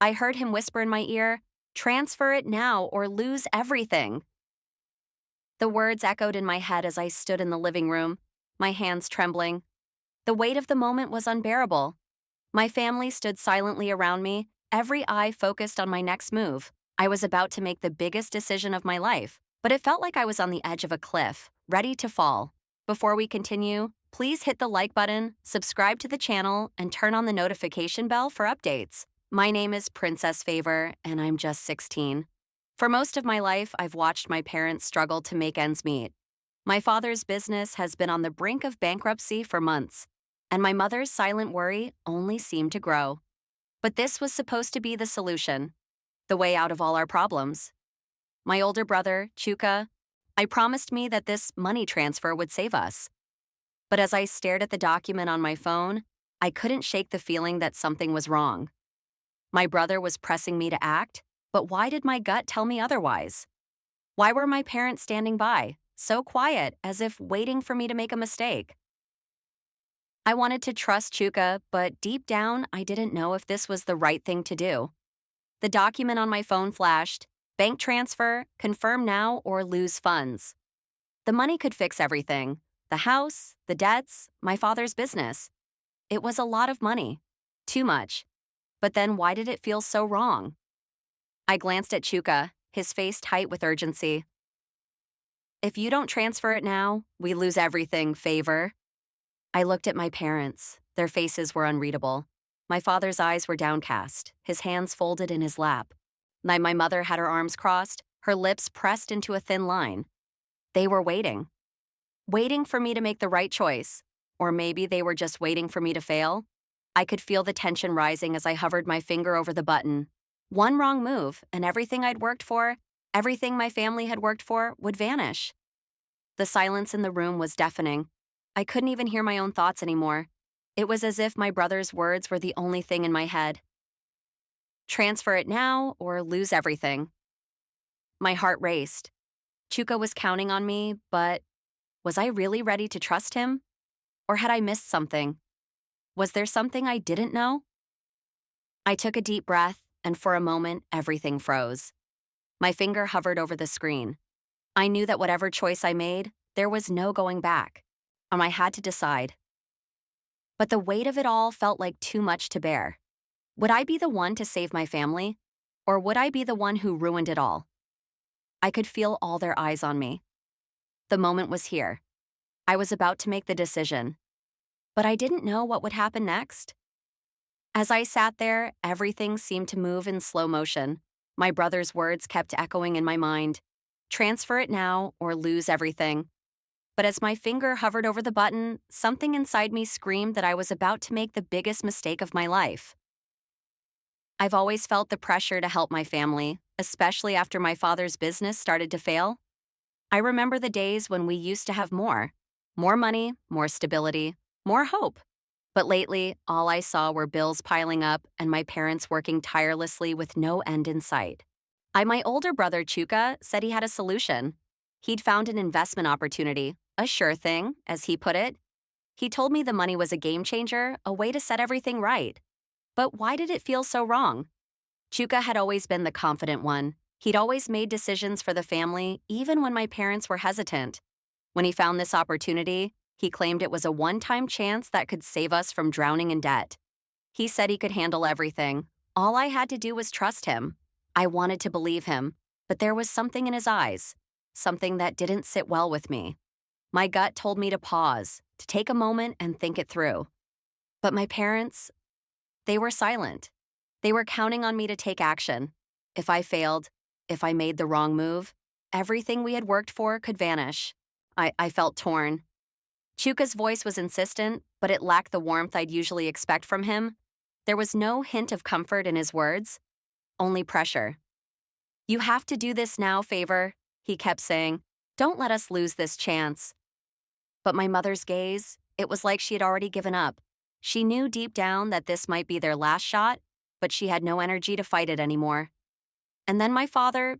I heard him whisper in my ear, "Transfer it now or lose everything." The words echoed in my head as I stood in the living room, my hands trembling. The weight of the moment was unbearable. My family stood silently around me, every eye focused on my next move. I was about to make the biggest decision of my life, but it felt like I was on the edge of a cliff, ready to fall. Before we continue, please hit the like button, subscribe to the channel, and turn on the notification bell for updates. My name is Princess Favor, and I'm just 16. For most of my life, I've watched my parents struggle to make ends meet. My father's business has been on the brink of bankruptcy for months, and my mother's silent worry only seemed to grow. But this was supposed to be the solution, the way out of all our problems. My older brother, Chuka, I promised me that this money transfer would save us. But as I stared at the document on my phone, I couldn't shake the feeling that something was wrong. My brother was pressing me to act, but why did my gut tell me otherwise? Why were my parents standing by, so quiet, as if waiting for me to make a mistake? I wanted to trust Chuka, but deep down, I didn't know if this was the right thing to do. The document on my phone flashed, "Bank transfer, confirm now or lose funds." The money could fix everything: the house, the debts, my father's business. It was a lot of money. Too much. But then why did it feel so wrong? I glanced at Chuka, his face tight with urgency. "If you don't transfer it now, we lose everything, Favor." I looked at my parents. Their faces were unreadable. My father's eyes were downcast, his hands folded in his lap. My mother had her arms crossed, her lips pressed into a thin line. They were waiting. Waiting for me to make the right choice. Or maybe they were just waiting for me to fail. I could feel the tension rising as I hovered my finger over the button. One wrong move, and everything I'd worked for, everything my family had worked for, would vanish. The silence in the room was deafening. I couldn't even hear my own thoughts anymore. It was as if my brother's words were the only thing in my head. Transfer it now or lose everything. My heart raced. Chuka was counting on me, but was I really ready to trust him? Or had I missed something? Was there something I didn't know? I took a deep breath, and for a moment, everything froze. My finger hovered over the screen. I knew that whatever choice I made, there was no going back. I had to decide. But the weight of it all felt like too much to bear. Would I be the one to save my family? Or would I be the one who ruined it all? I could feel all their eyes on me. The moment was here. I was about to make the decision. But I didn't know what would happen next. As I sat there, everything seemed to move in slow motion. My brother's words kept echoing in my mind. Transfer it now or lose everything. But as my finger hovered over the button, something inside me screamed that I was about to make the biggest mistake of my life. I've always felt the pressure to help my family, especially after my father's business started to fail. I remember the days when we used to have more money, more stability, more hope. But lately, all I saw were bills piling up and my parents working tirelessly with no end in sight. My older brother, Chuka, said he had a solution. He'd found an investment opportunity, a sure thing, as he put it. He told me the money was a game changer, a way to set everything right. But why did it feel so wrong? Chuka had always been the confident one. He'd always made decisions for the family, even when my parents were hesitant. When he found this opportunity, he claimed it was a one-time chance that could save us from drowning in debt. He said he could handle everything. All I had to do was trust him. I wanted to believe him, but there was something in his eyes, something that didn't sit well with me. My gut told me to pause, to take a moment and think it through. But my parents, they were silent. They were counting on me to take action. If I failed, if I made the wrong move, everything we had worked for could vanish. I felt torn. Chuka's voice was insistent, but it lacked the warmth I'd usually expect from him. There was no hint of comfort in his words, only pressure. "You have to do this now, Favor," he kept saying. "Don't let us lose this chance." But my mother's gaze, it was like she had already given up. She knew deep down that this might be their last shot, but she had no energy to fight it anymore. And then my father,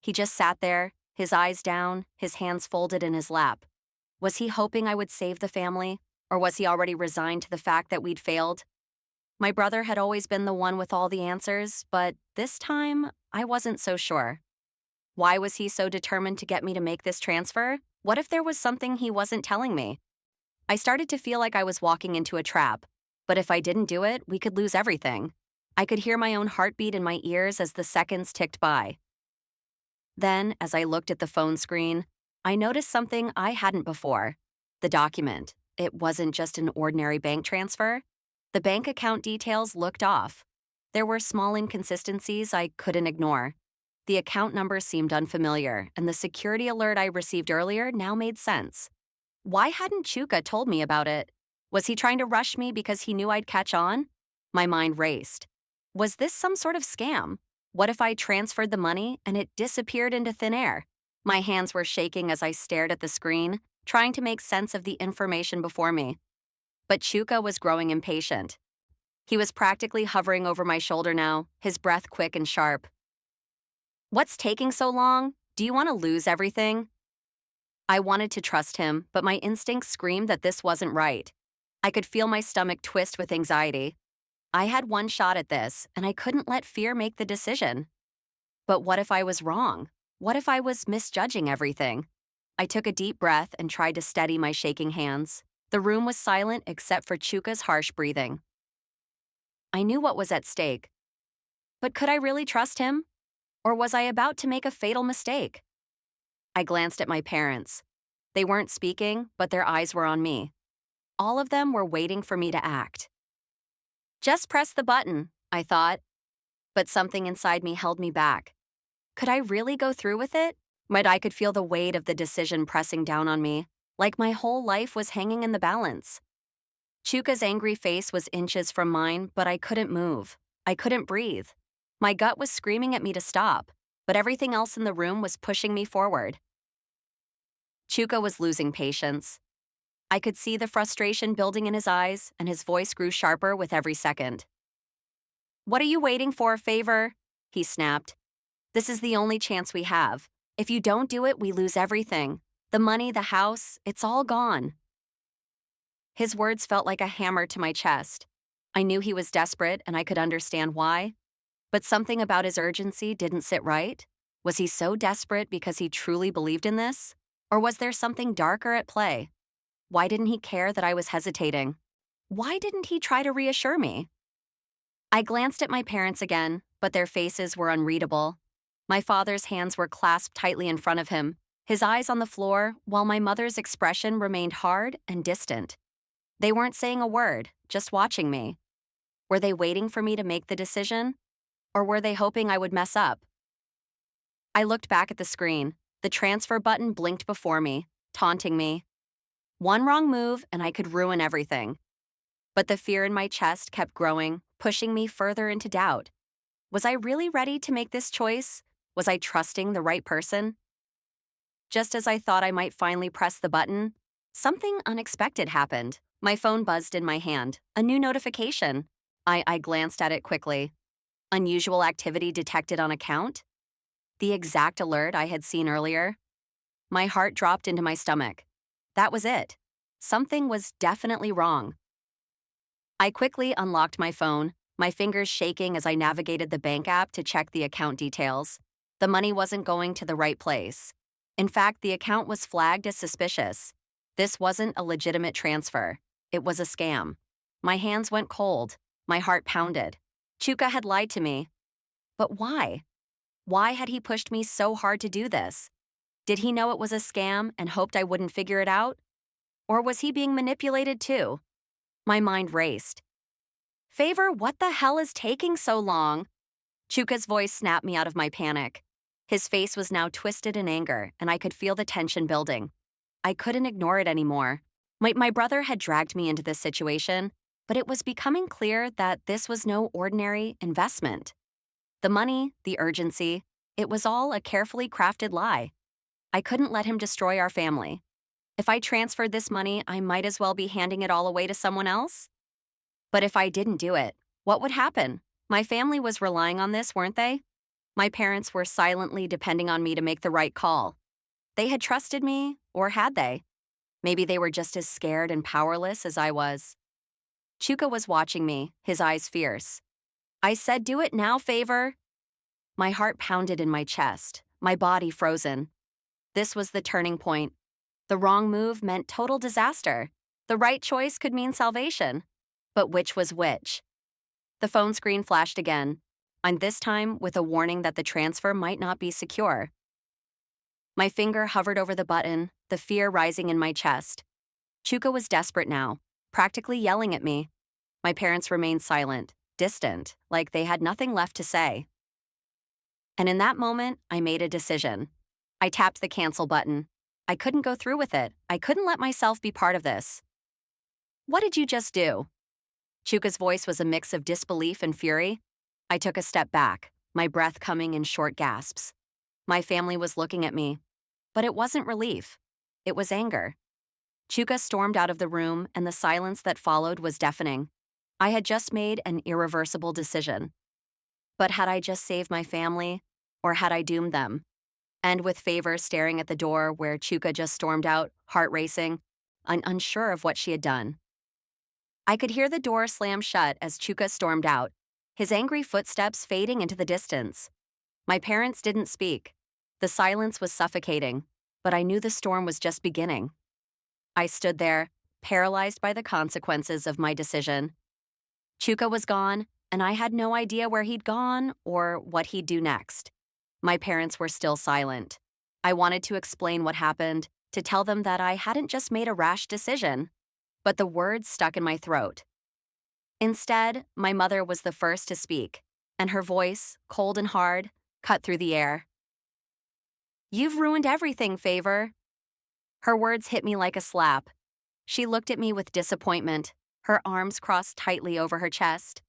he just sat there, his eyes down, his hands folded in his lap. Was he hoping I would save the family, or was he already resigned to the fact that we'd failed? My brother had always been the one with all the answers, but this time, I wasn't so sure. Why was he so determined to get me to make this transfer? What if there was something he wasn't telling me? I started to feel like I was walking into a trap, but if I didn't do it, we could lose everything. I could hear my own heartbeat in my ears as the seconds ticked by. Then, as I looked at the phone screen, I noticed something I hadn't before. The document. It wasn't just an ordinary bank transfer. The bank account details looked off. There were small inconsistencies I couldn't ignore. The account number seemed unfamiliar, and the security alert I received earlier now made sense. Why hadn't Chuka told me about it? Was he trying to rush me because he knew I'd catch on? My mind raced. Was this some sort of scam? What if I transferred the money and it disappeared into thin air? My hands were shaking as I stared at the screen, trying to make sense of the information before me. But Chuka was growing impatient. He was practically hovering over my shoulder now, his breath quick and sharp. What's taking so long? Do you want to lose everything? I wanted to trust him, but my instincts screamed that this wasn't right. I could feel my stomach twist with anxiety. I had one shot at this, and I couldn't let fear make the decision. But what if I was wrong? What if I was misjudging everything? I took a deep breath and tried to steady my shaking hands. The room was silent except for Chuka's harsh breathing. I knew what was at stake. But could I really trust him? Or was I about to make a fatal mistake? I glanced at my parents. They weren't speaking, but their eyes were on me. All of them were waiting for me to act. Just press the button, I thought. But something inside me held me back. Could I really go through with it? But I could feel the weight of the decision pressing down on me, like my whole life was hanging in the balance. Chuka's angry face was inches from mine, but I couldn't move. I couldn't breathe. My gut was screaming at me to stop, but everything else in the room was pushing me forward. Chuka was losing patience. I could see the frustration building in his eyes, and his voice grew sharper with every second. What are you waiting for, Favor? He snapped. This is the only chance we have. If you don't do it, we lose everything. The money, the house, it's all gone. His words felt like a hammer to my chest. I knew he was desperate, and I could understand why. But something about his urgency didn't sit right. Was he so desperate because he truly believed in this? Or was there something darker at play? Why didn't he care that I was hesitating? Why didn't he try to reassure me? I glanced at my parents again, but their faces were unreadable. My father's hands were clasped tightly in front of him, his eyes on the floor, while my mother's expression remained hard and distant. They weren't saying a word, just watching me. Were they waiting for me to make the decision? Or were they hoping I would mess up? I looked back at the screen. The transfer button blinked before me, taunting me. One wrong move and I could ruin everything. But the fear in my chest kept growing, pushing me further into doubt. Was I really ready to make this choice? Was I trusting the right person? Just as I thought I might finally press the button, something unexpected happened. My phone buzzed in my hand, a new notification. I glanced at it quickly. Unusual activity detected on account? The exact alert I had seen earlier? My heart dropped into my stomach. That was it. Something was definitely wrong. I quickly unlocked my phone, my fingers shaking as I navigated the bank app to check the account details. The money wasn't going to the right place. In fact, the account was flagged as suspicious. This wasn't a legitimate transfer. It was a scam. My hands went cold. My heart pounded. Chuka had lied to me. But why? Why had he pushed me so hard to do this? Did he know it was a scam and hoped I wouldn't figure it out? Or was he being manipulated too? My mind raced. Favor, what the hell is taking so long? Chuka's voice snapped me out of my panic. His face was now twisted in anger, and I could feel the tension building. I couldn't ignore it anymore. My brother had dragged me into this situation, but it was becoming clear that this was no ordinary investment. The money, the urgency, it was all a carefully crafted lie. I couldn't let him destroy our family. If I transferred this money, I might as well be handing it all away to someone else. But if I didn't do it, what would happen? My family was relying on this, weren't they? My parents were silently depending on me to make the right call. They had trusted me, or had they? Maybe they were just as scared and powerless as I was. Chuka was watching me, his eyes fierce. I said, "Do it now, favor." My heart pounded in my chest, my body frozen. This was the turning point. The wrong move meant total disaster. The right choice could mean salvation. But which was which? The phone screen flashed again, and this time with a warning that the transfer might not be secure. My finger hovered over the button, the fear rising in my chest. Chuka was desperate now, practically yelling at me. My parents remained silent, distant, like they had nothing left to say. And in that moment, I made a decision. I tapped the cancel button. I couldn't go through with it. I couldn't let myself be part of this. "What did you just do?" Chuka's voice was a mix of disbelief and fury. I took a step back, my breath coming in short gasps. My family was looking at me, but it wasn't relief. It was anger. Chuka stormed out of the room, and the silence that followed was deafening. I had just made an irreversible decision. But had I just saved my family, or had I doomed them? And with Favor staring at the door where Chuka just stormed out, heart racing, unsure of what she had done. I could hear the door slam shut as Chuka stormed out, his angry footsteps fading into the distance. My parents didn't speak. The silence was suffocating, but I knew the storm was just beginning. I stood there, paralyzed by the consequences of my decision. Chuka was gone, and I had no idea where he'd gone or what he'd do next. My parents were still silent. I wanted to explain what happened, to tell them that I hadn't just made a rash decision, but the words stuck in my throat. Instead, my mother was the first to speak, and her voice, cold and hard, cut through the air. "You've ruined everything, Favor." Her words hit me like a slap. She looked at me with disappointment, her arms crossed tightly over her chest.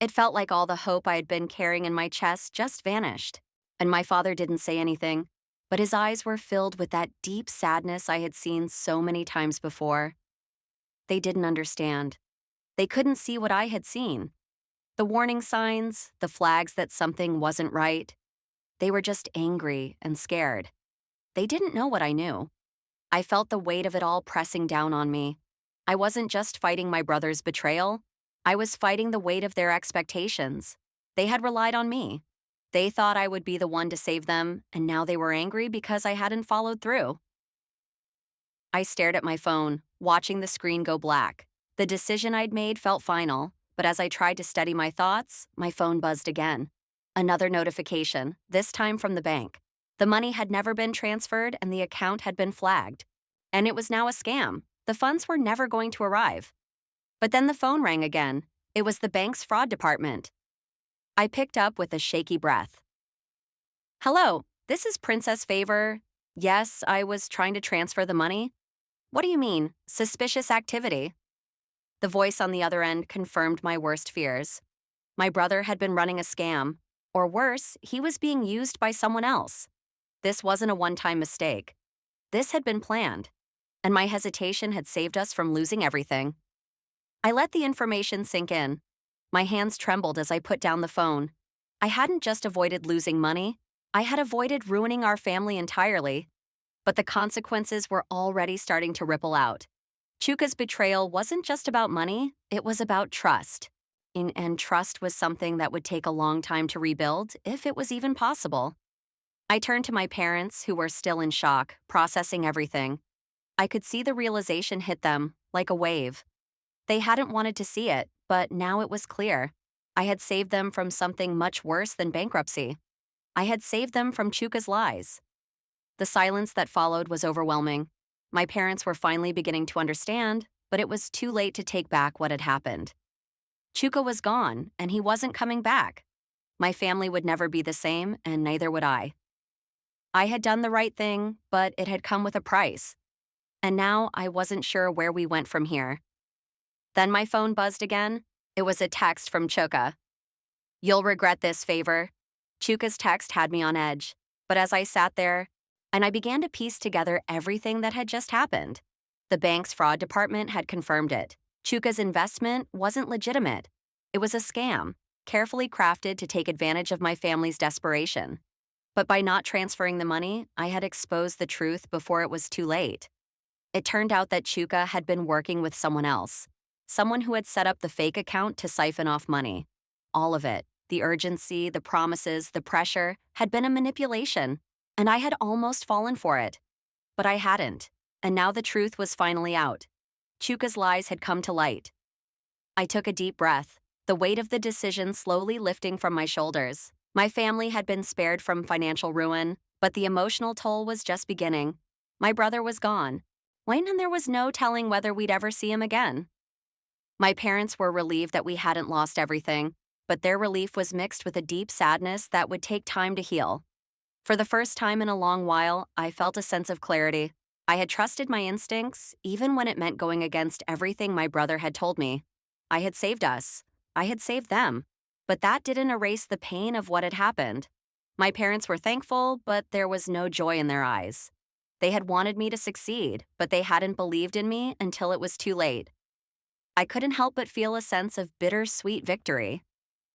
It felt like all the hope I had been carrying in my chest just vanished. And my father didn't say anything, but his eyes were filled with that deep sadness I had seen so many times before. They didn't understand. They couldn't see what I had seen. The warning signs, the flags that something wasn't right. They were just angry and scared. They didn't know what I knew. I felt the weight of it all pressing down on me. I wasn't just fighting my brother's betrayal. I was fighting the weight of their expectations. They had relied on me. They thought I would be the one to save them, and now they were angry because I hadn't followed through. I stared at my phone, watching the screen go black. The decision I'd made felt final, but as I tried to steady my thoughts, my phone buzzed again. Another notification, this time from the bank. The money had never been transferred and the account had been flagged. And it was now a scam. The funds were never going to arrive. But then the phone rang again. It was the bank's fraud department. I picked up with a shaky breath. "Hello, this is Princess Favor. Yes, I was trying to transfer the money." "What do you mean, suspicious activity?" The voice on the other end confirmed my worst fears. My brother had been running a scam, or worse, he was being used by someone else. This wasn't a one-time mistake. This had been planned, and my hesitation had saved us from losing everything. I let the information sink in. My hands trembled as I put down the phone. I hadn't just avoided losing money, I had avoided ruining our family entirely. But the consequences were already starting to ripple out. Chuka's betrayal wasn't just about money, it was about trust. And trust was something that would take a long time to rebuild, if it was even possible. I turned to my parents, who were still in shock, processing everything. I could see the realization hit them, like a wave. They hadn't wanted to see it, but now it was clear. I had saved them from something much worse than bankruptcy. I had saved them from Chuka's lies. The silence that followed was overwhelming. My parents were finally beginning to understand, but it was too late to take back what had happened. Chuka was gone, and he wasn't coming back. My family would never be the same, and neither would I. I had done the right thing, but it had come with a price. And now I wasn't sure where we went from here. Then my phone buzzed again. It was a text from Chuka. "You'll regret this, Favor." Chuka's text had me on edge, but as I sat there, and I began to piece together everything that had just happened. The bank's fraud department had confirmed it. Chuka's investment wasn't legitimate. It was a scam, carefully crafted to take advantage of my family's desperation. But by not transferring the money, I had exposed the truth before it was too late. It turned out that Chuka had been working with someone else, someone who had set up the fake account to siphon off money. All of it, the urgency, the promises, the pressure, had been a manipulation, and I had almost fallen for it. But I hadn't, and now the truth was finally out. Chuka's lies had come to light. I took a deep breath, the weight of the decision slowly lifting from my shoulders. My family had been spared from financial ruin, but the emotional toll was just beginning. My brother was gone, and there was no telling whether we'd ever see him again. My parents were relieved that we hadn't lost everything, but their relief was mixed with a deep sadness that would take time to heal. For the first time in a long while, I felt a sense of clarity. I had trusted my instincts, even when it meant going against everything my brother had told me. I had saved us. I had saved them. But that didn't erase the pain of what had happened. My parents were thankful, but there was no joy in their eyes. They had wanted me to succeed, but they hadn't believed in me until it was too late. I couldn't help but feel a sense of bittersweet victory.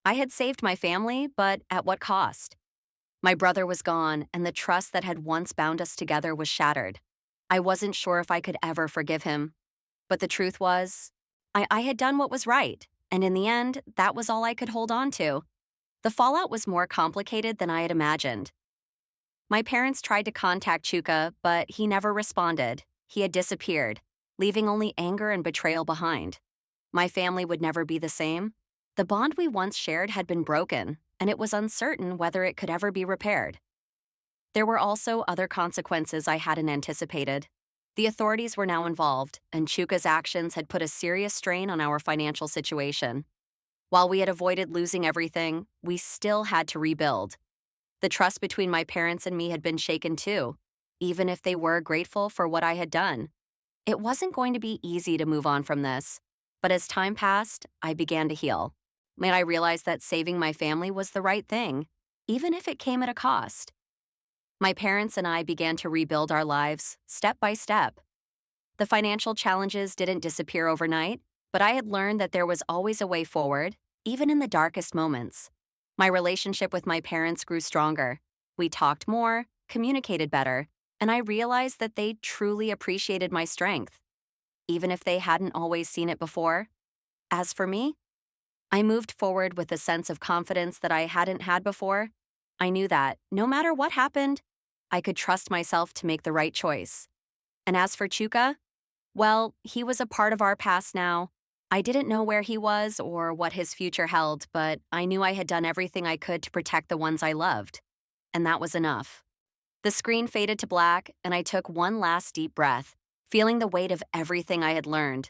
I had saved my family, but at what cost? My brother was gone, and the trust that had once bound us together was shattered. I wasn't sure if I could ever forgive him. But the truth was, I had done what was right, and in the end, that was all I could hold on to. The fallout was more complicated than I had imagined. My parents tried to contact Chuka, but he never responded. He had disappeared, leaving only anger and betrayal behind. My family would never be the same. The bond we once shared had been broken, and it was uncertain whether it could ever be repaired. There were also other consequences I hadn't anticipated. The authorities were now involved, and Chuka's actions had put a serious strain on our financial situation. While we had avoided losing everything, we still had to rebuild. The trust between my parents and me had been shaken too, even if they were grateful for what I had done. It wasn't going to be easy to move on from this, but as time passed, I began to heal. And I realized that saving my family was the right thing, even if it came at a cost. My parents and I began to rebuild our lives, step by step. The financial challenges didn't disappear overnight, but I had learned that there was always a way forward, even in the darkest moments. My relationship with my parents grew stronger. We talked more, communicated better, and I realized that they truly appreciated my strength, even if they hadn't always seen it before. As for me, I moved forward with a sense of confidence that I hadn't had before. I knew that, no matter what happened, I could trust myself to make the right choice. And as for Chuka, well, he was a part of our past now. I didn't know where he was or what his future held, but I knew I had done everything I could to protect the ones I loved. And that was enough. The screen faded to black, and I took one last deep breath, feeling the weight of everything I had learned.